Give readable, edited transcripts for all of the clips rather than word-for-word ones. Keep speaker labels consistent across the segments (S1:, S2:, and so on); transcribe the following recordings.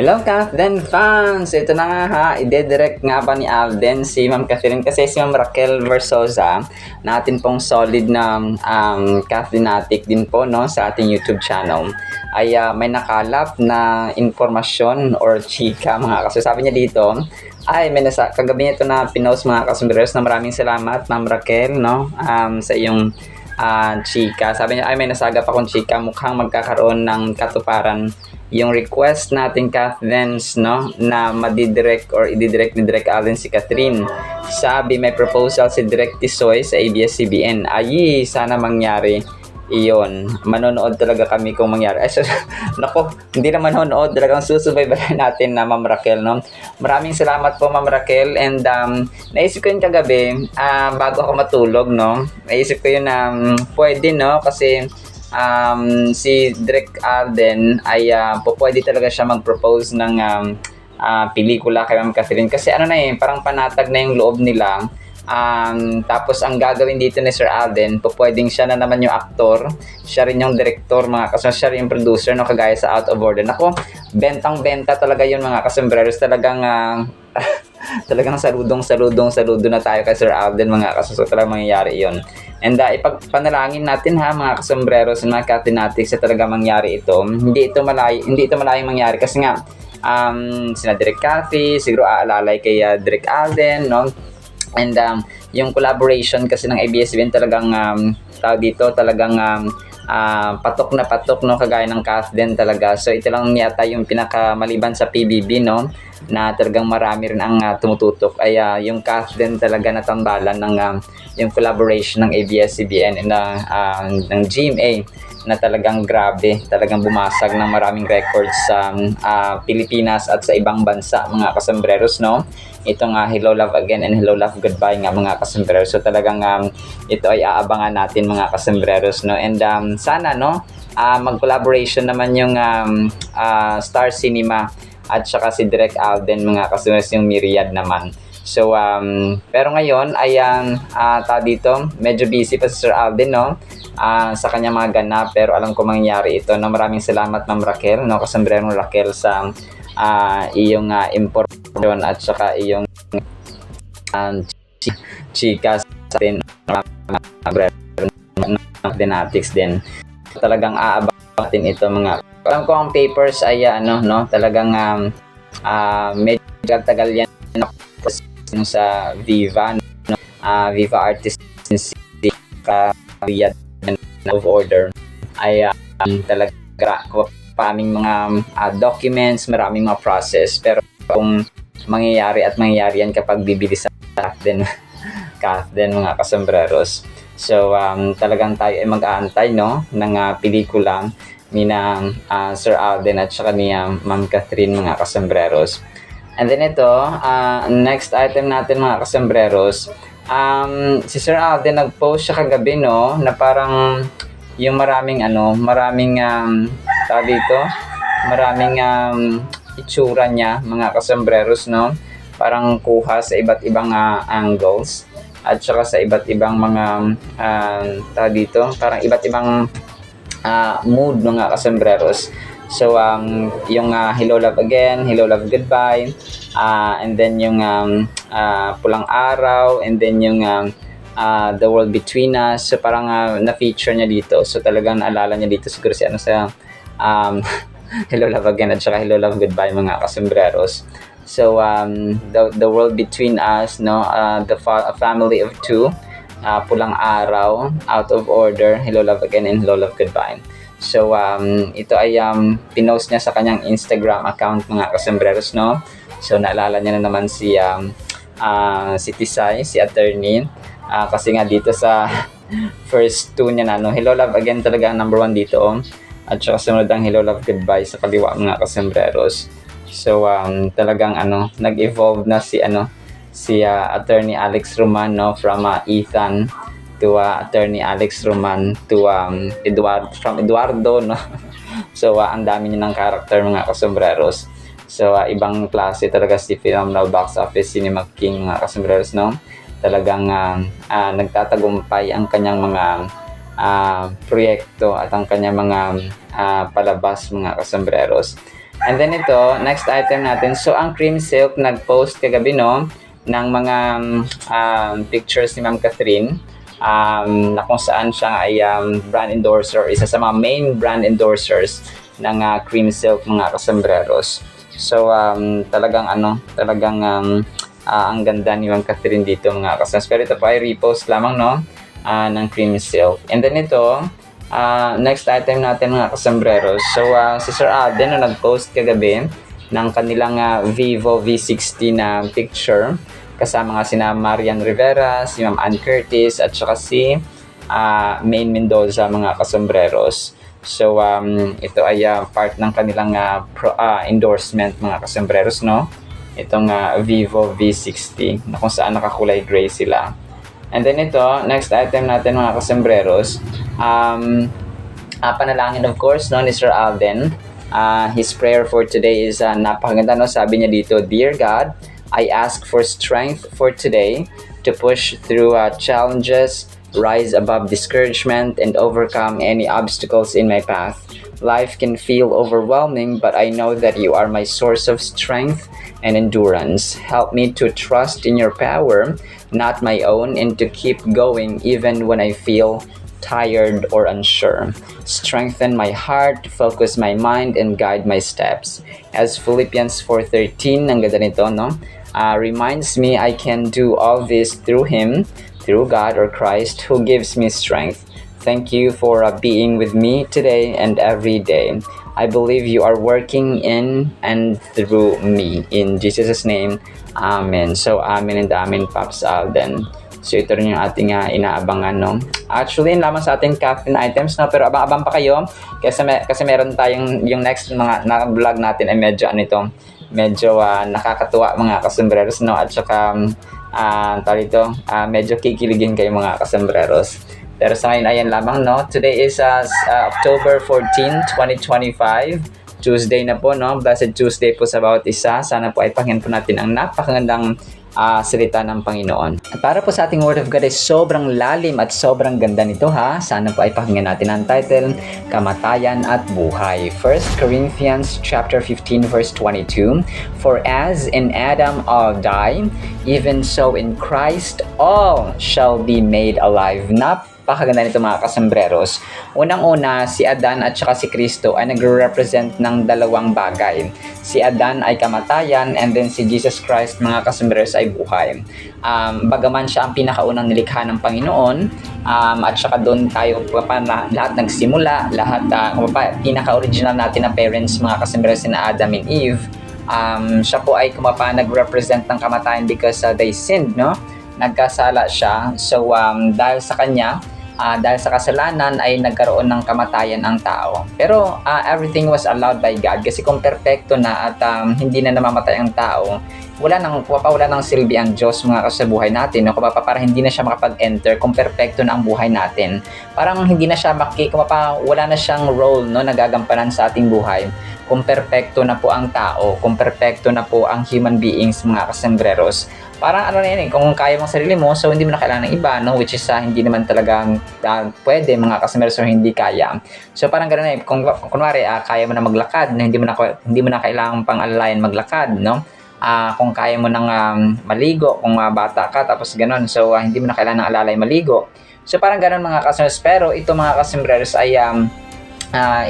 S1: Hello Catherine fans! Ito na nga ha, ide-direct nga ba ni Alden si Ma'am Catherine kasi si Ma'am Raquel Versosa natin pong solid na Catherinatic din po no, sa ating YouTube channel ay may nakalap na informasyon or chika mga kasi sabi niya dito ay may kagabi nito na pinost mga kasumberos na maraming salamat Ma'am Raquel no, sa iyong chika. Sabi niya ay may nasagap akong chika, mukhang magkakaroon ng katuparan yung request natin Kathens no na madidirect or ididirect ni Direk Alden si Catherine. Sabi may proposal si Direk Tisoy sa ABS-CBN. Ay, sana mangyari iyon. Manonood talaga kami kung mangyari. Ay, nako, hindi naman manonood. Talagang susubaybayan natin na Ma'am Raquel, no? Maraming salamat po, Ma'am Raquel. And naisip ko yun kagabi, bago ako matulog, no? Naisip ko yun na pwede, no? Kasi si Direk Alden ay pwede talaga siya mag-propose ng pelikula kay Ma'am Catherine. Kasi ano na parang panatag na yung loob nila. Tapos ang gagawin dito ni Sir Alden, pwedeng siya na naman yung aktor, siya rin yung director mga kasama, siya rin yung producer no, kagaya sa Out of Order. Nako, bentang-benta talaga yun mga kasambreros, talagang talagang saludo na tayo kay Sir Alden mga kasama, talagang mangyayari yun. And ipagpanalangin natin ha mga kasambreros, mga Catherinatic, sa talaga mangyari ito. Hindi ito malayong mangyari kasi nga sina Direk Cathy, siguro aalalay kay Direk Alden no. And yung collaboration kasi ng ABS-CBN talagang talagang patok na patok no, kagaya ng Catherine talaga. So ito lang yata yung pinakamaliban sa PBB no, na talagang marami rin ang tumututok ay yung Catherine talaga natambalan ng yung collaboration ng ABS-CBN and ng GMA na talagang grabe, talagang bumasag ng maraming records sa Pilipinas at sa ibang bansa mga kasambreros no. Ito nga Hello Love Again and Hello Love Goodbye nga mga kasambreros. So talagang ito ay aabangan natin mga kasambreros no. And sana no mag-collaboration naman yung Star Cinema at saka si Direk Alden mga kasambreros, yung Myriad naman. So pero ngayon ay dito medyo busy pa si Sir Alden no, sa kanya mga ganap, pero alam ko mangyayari ito no. Maraming salamat Ma'am Raquel no, kasambreros Raquel sa iyong impormasyon at saka iyong chika sa atin Catherinatic din. Talagang aabangan natin ito mga. Alam ko ang papers ay no, talagang medyo tagal yan sa Viva no, Viva Artist Riyadh of Order ay talaga maraming mga documents, maraming mga process, pero kung mangyayari yan kapag bibili sa Catherine mga kasambreros. So talagang tayo ay mag-aantay no ng pelikula ni na Sir Alden at saka ni Ma'am Catherine mga kasambreros. And then ito, next item natin mga kasambreros, si Sir Alden nag-post siya kagabi no, na parang yung maraming maraming itsura niya mga kasambreros no, parang kuha sa iba't ibang angles at saka sa iba't ibang mga parang iba't ibang mood mga kasambreros. So yung Hello Love Again, Hello Love Goodbye, and then yung Pulang Araw, and then yung The World Between Us. So parang na-feature niya dito. So talagang naalala niya dito siguro si sa Hello Love Again at saka Hello Love Goodbye mga kasambreros. So the World Between Us no, A Family of Two, Pulang Araw, Out of Order, Hello Love Again, and Hello Love Goodbye. So ito ay pinost niya sa kanyang Instagram account mga kasambreros no. So naalala niya na naman si Tisay, si attorney, kasi nga dito sa first two niya na no, Hello Love Again talaga ang number 1 dito at saka sunod ang Hello Love Goodbye sa kaliwa mga kasambreros. So talagang nag-evolve na si attorney Alex Roman no, from Ethan to attorney Alex Roman to Eduardo no. So ang dami niya ng character mga kasambreros. So ibang klase talaga si Phenomenal Box Office Cinema King mga kasambreros no. Talagang nagtatagumpay ang kanyang mga proyekto at ang kanyang mga palabas mga kasambreros. And then ito, next item natin. So, ang Cream Silk nag-post kagabi, no, ng mga pictures ni Ma'am Catherine na kung saan siya ay brand endorser, isa sa mga main brand endorsers ng Cream Silk, mga kasambreros. So, talagang ang ganda ni Ma'am Catherine dito, mga kasambreros. Pero ito pa ay repost lamang, no, ng Cream Silk. And then ito, next item natin, mga kasambreros. So, si Sir Alden na nag-post kagabi ng kanilang Vivo V60 na picture kasama nga sina Marian Rivera, si Ma'am Ann Curtis, at saka si Maine Mendoza, mga kasambreros. So, ito ay part ng kanilang endorsement, mga kasambreros, no? Itong Vivo V60 na kung saan nakakulay gray sila. And then ito, next item natin, mga kasambreros, panalangin of course, no, ni Sir Alden. His prayer for today is napakaganda, no? Sabi niya dito, "Dear God, I ask for strength for today to push through challenges, rise above discouragement, and overcome any obstacles in my path. Life can feel overwhelming, but I know that you are my source of strength and endurance. Help me to trust in your power, not my own, and to keep going even when I feel tired or unsure. Strengthen my heart, focus my mind, and guide my steps." As Philippians 4:13, ang ganda nito, no? Reminds me I can do all this through Him, through God or Christ who gives me strength. Thank you for being with me today and every day. I believe you are working in and through me. In Jesus' name, Amen. So, Amen and Amen, Pops Alden. So, ito rin yung ating inaabangan, no? Actually, yun lamang sa ating caffeine items, no? Pero abang-abang pa kayo kasi meron tayong yung next mga vlog natin ay medyo medyo nakakatuwa, mga kasambreros, no? At saka medyo kikiligin kayo, mga kasambreros. Pero sa ngayon, ayan lamang, no? Today is October 14, 2025. Tuesday na po, no? Blessed Tuesday po sa bawat isa. Sana po ay pakinggan po natin ang napakagandang salita ng Panginoon. At para po sa ating Word of God ay sobrang lalim at sobrang ganda nito, ha. Sana po ay pakinggan natin ang title, Kamatayan at Buhay. 1 Corinthians chapter 15 verse 22. For as in Adam all die, even so in Christ all shall be made alive. Napakaganda nito, mga kasambreros. Unang-una, si Adan at saka si Kristo ay nagre-represent ng dalawang bagay. Si Adan ay kamatayan, and then si Jesus Christ, mga kasambreros, ay buhay. Bagaman siya ang pinakaunang nilikha ng Panginoon, at saka doon tayo lahat nagsimula, pinaka-original natin na parents, mga kasambreros, na Adam and Eve. Siya po ay nag-represent ng kamatayan because they sinned, no? Nagkasala siya. So, dahil sa kanya, dahil sa kasalanan ay nagkaroon ng kamatayan ang tao. Pero everything was allowed by God, kasi kung perfecto na at hindi na namamatay ang tao, wala nang silbi ang Diyos, mga sa buhay natin, no? Para hindi na siya makapag-enter kung perfecto na ang buhay natin. Parang hindi na siya wala na siyang role, no, nagagampanan sa ating buhay kung perfecto na po ang tao, kung perfecto na po ang human beings, mga kasambreros. Parang na yan, kung kaya mong sarili mo, so hindi mo na kailangan ng iba, no? Which is hindi naman talaga pwede, mga kasambreros, so hindi kaya. So parang gano'n kung kunwari kaya mo na maglakad, no? hindi mo na kailangan pang alalayan maglakad, no? Kung kaya mo nang maligo, kung bata ka, tapos gano'n, so hindi mo na kailangan ng alalay maligo. So parang gano'n, mga kasambreros. Pero ito, mga kasambreros, ay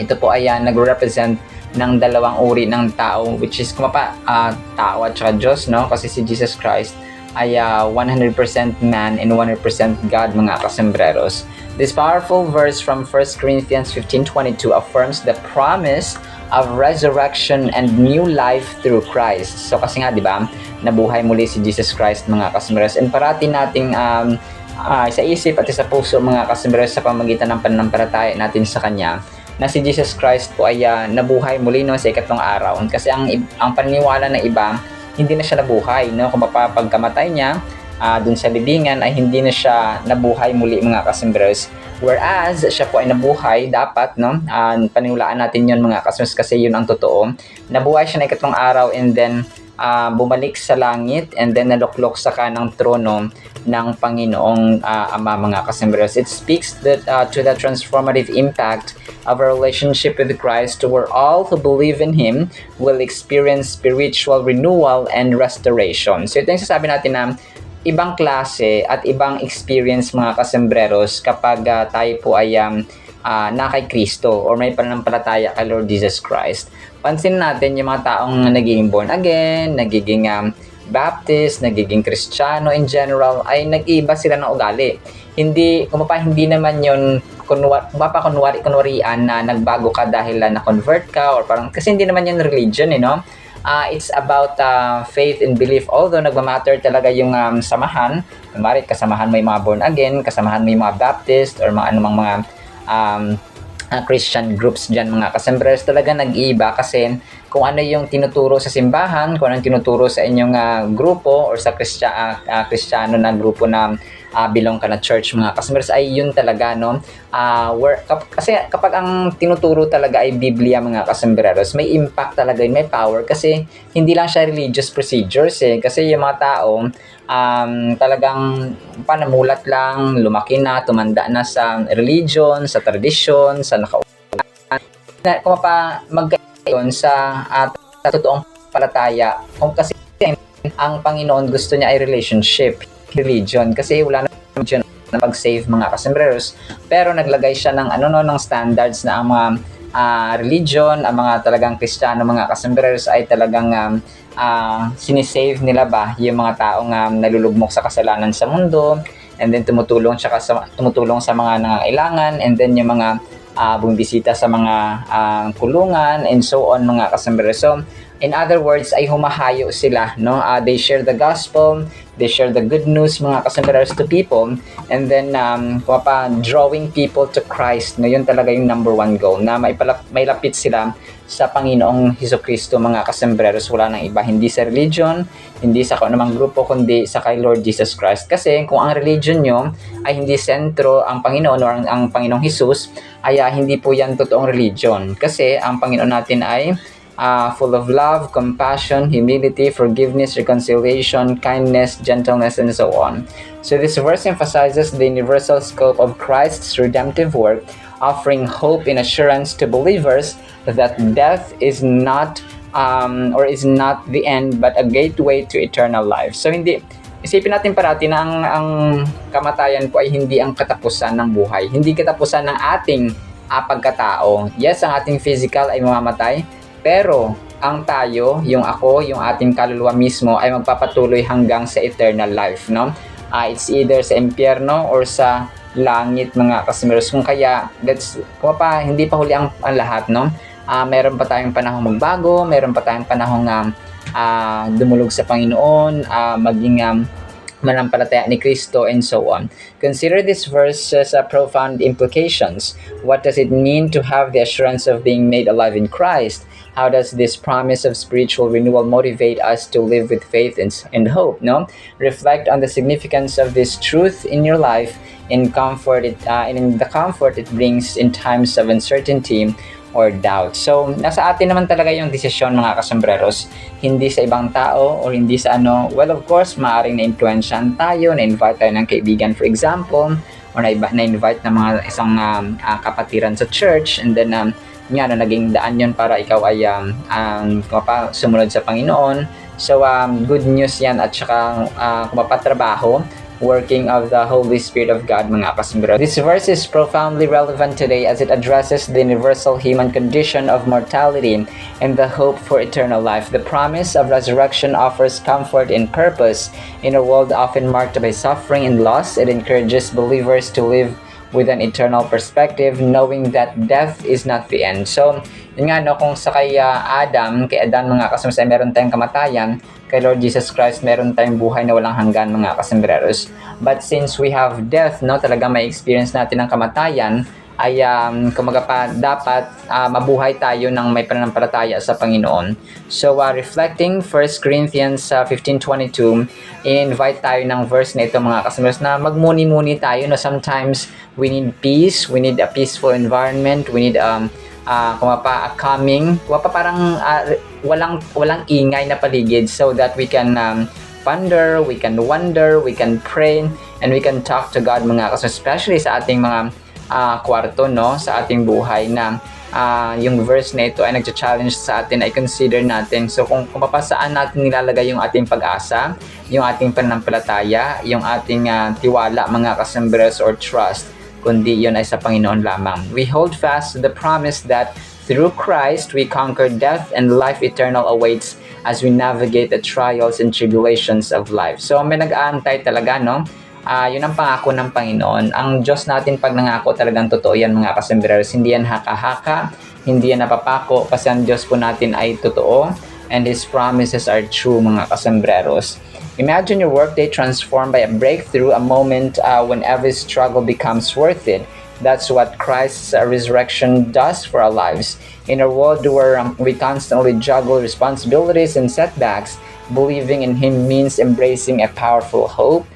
S1: ito po ay nagre-represent ng dalawang uri ng tao, which is tao at saka Diyos, no? Kasi si Jesus Christ ay 100% man and 100% God, mga kasambreros. This powerful verse from 1 Corinthians 15:22 affirms the promise of resurrection and new life through Christ. So kasi nga, di ba, nabuhay muli si Jesus Christ, mga kasambreros, and parati nating sa isip at sa puso, mga kasambreros, sa pamamagitan ng pananampalataya natin sa Kanya, na si Jesus Christ po ay nabuhay muli, no, sa ikatlong araw. Kasi ang paniniwala ng iba, hindi na siya nabuhay, no? Kung pagkamatay niya dun sa libingan ay hindi na siya nabuhay muli, mga kasambreros. Whereas siya po ay nabuhay, dapat, no, paniwalaan natin yun, mga kasambreros, kasi yun ang totoo. Nabuhay siya na ikatlong araw, and then bumalik sa langit and then naluklok sa kanang trono ng Panginoong Ama, mga kasembreros. It speaks to the transformative impact of our relationship with Christ, where all who believe in Him will experience spiritual renewal and restoration. So ito yung sasabi natin na ibang klase at ibang experience, mga kasembreros, kapag tayo po ay na kay Kristo or may pananampalataya kay Lord Jesus Christ. Pansin natin yung mga taong nagiging born again, nagiging Baptist, nagiging Kristiyano in general, ay nag-iiba sila ng ugali. Hindi naman yun kunwarian na nagbago ka dahil na-convert ka or parang, kasi hindi naman yun religion, no? It's about faith and belief, although nagmamatter talaga yung samahan. Kunwari, kasamahan mo yung mga born again, kasamahan mo yung mga Baptist or mga anumang mga Christian groups dyan, mga kasembreros. Talaga nag-iiba kasi kung ano yung tinuturo sa simbahan, kung ano yung tinuturo sa inyong grupo or sa Kristiyano na grupo na belong ka na church, mga kasembreros, ay yun talaga, no? Kasi kapag ang tinuturo talaga ay Biblia, mga kasembreros, may impact talaga, may power, kasi hindi lang siya religious procedures kasi yung mga tao talagang panamulat lang, lumaki na, tumanda na sa religion, sa tradisyon, sa kung magkayon sa totoong palataya. Kung kasi ang Panginoon gusto niya ay relationship, religion, kasi wala na religion na pag-save, mga kasembreros, pero naglagay siya ng ng standards na ang mga religion, ang mga talagang Kristiyano, mga kasembreros, ay talagang sinisave nila ba yung mga taong nalulugmok sa kasalanan sa mundo, and then tumutulong sa mga nangangailangan, and then yung mga bumibisita sa mga kulungan, and so on, mga kasembreros. So in other words, ay humahayo sila, no? They share the gospel, they share the good news, mga kasembreros, to people, and then drawing people to Christ, no? Yun talaga yung number one goal, na may lapit sila sa Panginoong Hesukristo, mga kasembreros. Wala nang iba, hindi sa religion, hindi sa kung anumang grupo, kundi sa kay Lord Jesus Christ. Kasi kung ang religion nyo ay hindi sentro ang Panginoon or ang Panginoong Jesus, ay hindi po yan totoong religion. Kasi ang Panginoon natin ay full of love, compassion, humility, forgiveness, reconciliation, kindness, gentleness, and so on. So this verse emphasizes the universal scope of Christ's redemptive work, offering hope and assurance to believers that death is not is not the end but a gateway to eternal life. So isipin natin parati na ang kamatayan po ay hindi ang katapusan ng buhay, hindi katapusan ng ating pagkatao. Yes, ang ating physical ay mamamatay, pero ang tayo, yung ako, yung ating kaluluwa mismo ay magpapatuloy hanggang sa eternal life, no? It's either sa impyerno or sa langit, mga kasembreros. Kung kaya, hindi pa huli ang lahat, no? Meron pa tayong panahong magbago, meron pa tayong panahong dumulog sa Panginoon, maging manampalataya ni Kristo, and so on. Consider this verse as profound implications. What does it mean to have the assurance of being made alive in Christ? How does this promise of spiritual renewal motivate us to live with faith and hope? No, reflect on the significance of this truth in your life, in the comfort it brings in times of uncertainty or doubt. So, nasa atin naman talaga yung desisyon, mga kasembreros, hindi sa ibang tao or hindi sa well, of course, maaaring na-influensyahan tayo, na-invite tayo ng kaibigan, for example, or na-invite ng mga isang kapatiran sa church, and then naging daan yun para ikaw ay sumunod sa Panginoon. So, good news yan, at saka kumapatrabaho, working of the Holy Spirit of God, mga kasembreros. This verse is profoundly relevant today as it addresses the universal human condition of mortality and the hope for eternal life. The promise of resurrection offers comfort and purpose in a world often marked by suffering and loss. It encourages believers to live with an eternal perspective, knowing that death is not the end. So, yun nga, no, kung sa kay Adan, mga kasembreros, meron tayong kamatayan, kay Lord Jesus Christ, meron tayong buhay na walang hanggan, mga kasembreros. But since we have death, no, talaga may experience natin ng kamatayan, ay dapat mabuhay tayo ng may pananampalataya sa Panginoon. So, reflecting 1 Corinthians 15:22, invite tayo ng verse na ito, mga kasembreros, na magmuni-muni tayo. No? Sometimes, we need peace, we need a peaceful environment, we need a calming, parang walang ingay na paligid so that we can ponder, we can wonder, we can pray, and we can talk to God mga kaso, especially sa ating mga kwarto, no, sa ating buhay na yung verse na ito ay nagcha-challenge sa atin ay consider natin. So kung mapasaan natin nilalagay yung ating pag-asa, yung ating pananampalataya, yung ating tiwala mga kasambres or trust, kundi yun ay sa Panginoon lamang. We hold fast to the promise that through Christ we conquer death and life eternal awaits as we navigate the trials and tribulations of life. So may nag-aantay talaga, no? Yun ang pangako ng Panginoon. Ang Diyos natin pag nangako talagang totoo yan mga kasambreros. Hindi yan haka-haka, hindi yan napapako kasi ang Diyos po natin ay totoo and His promises are true mga kasambreros. Imagine your workday transformed by a breakthrough, a moment when every struggle becomes worth it. That's what Christ's resurrection does for our lives. In a world where we constantly juggle responsibilities and setbacks, believing in Him means embracing a powerful hope.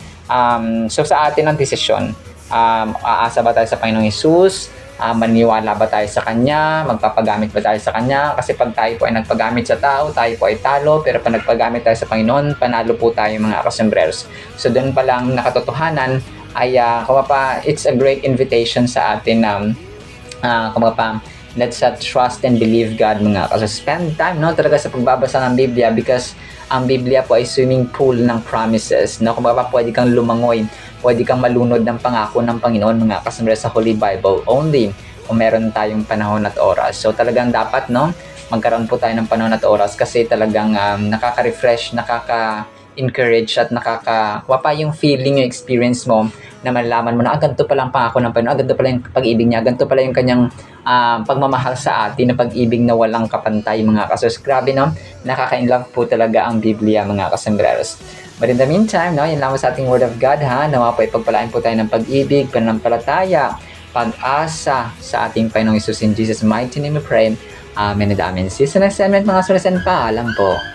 S1: So sa atin ang desisyon, aasa ba tayo sa Panginoong Hesus? Maniwala ba tayo sa Kanya? Magpapagamit ba tayo sa Kanya? Kasi pag tayo po ay nagpagamit sa tao, tayo po ay talo. Pero pag nagpagamit tayo sa Panginoon, panalo po tayo mga kasambreros. So doon pa lang nakatotohanan ay it's a great invitation sa atin na let's trust and believe God mga kasi spend time, no, talaga sa pagbabasa ng Biblia because ang Biblia po ay swimming pool ng promises, no? Kung pwede kang lumangoy, pwede kang malunod ng pangako ng Panginoon mga kasambres sa Holy Bible only kung meron tayong panahon at oras. So talagang dapat, no, magkaroon po tayo ng panahon at oras kasi talagang nakaka-refresh, nakaka-encourage at yung feeling, yung experience mo na malalaman mo na ganito pala ang pangako ng Panginoon, ganito pala yung pag-ibig niya, ganito pala yung kanyang pagmamahal sa atin na pag-ibig na walang kapantay mga kasos. Grabe, no? Nakaka-inlove po talaga ang Biblia mga kasambreros. But in the meantime, no, yan lang sa ating Word of God, ha? Nawa po ipagpalain po tayo ng pag-ibig, pananampalataya, pag-asa sa ating Panginoong Hesus. In Jesus' mighty name we pray. Amen and amen. See you sa next segment mga sulasan pa. Alam po.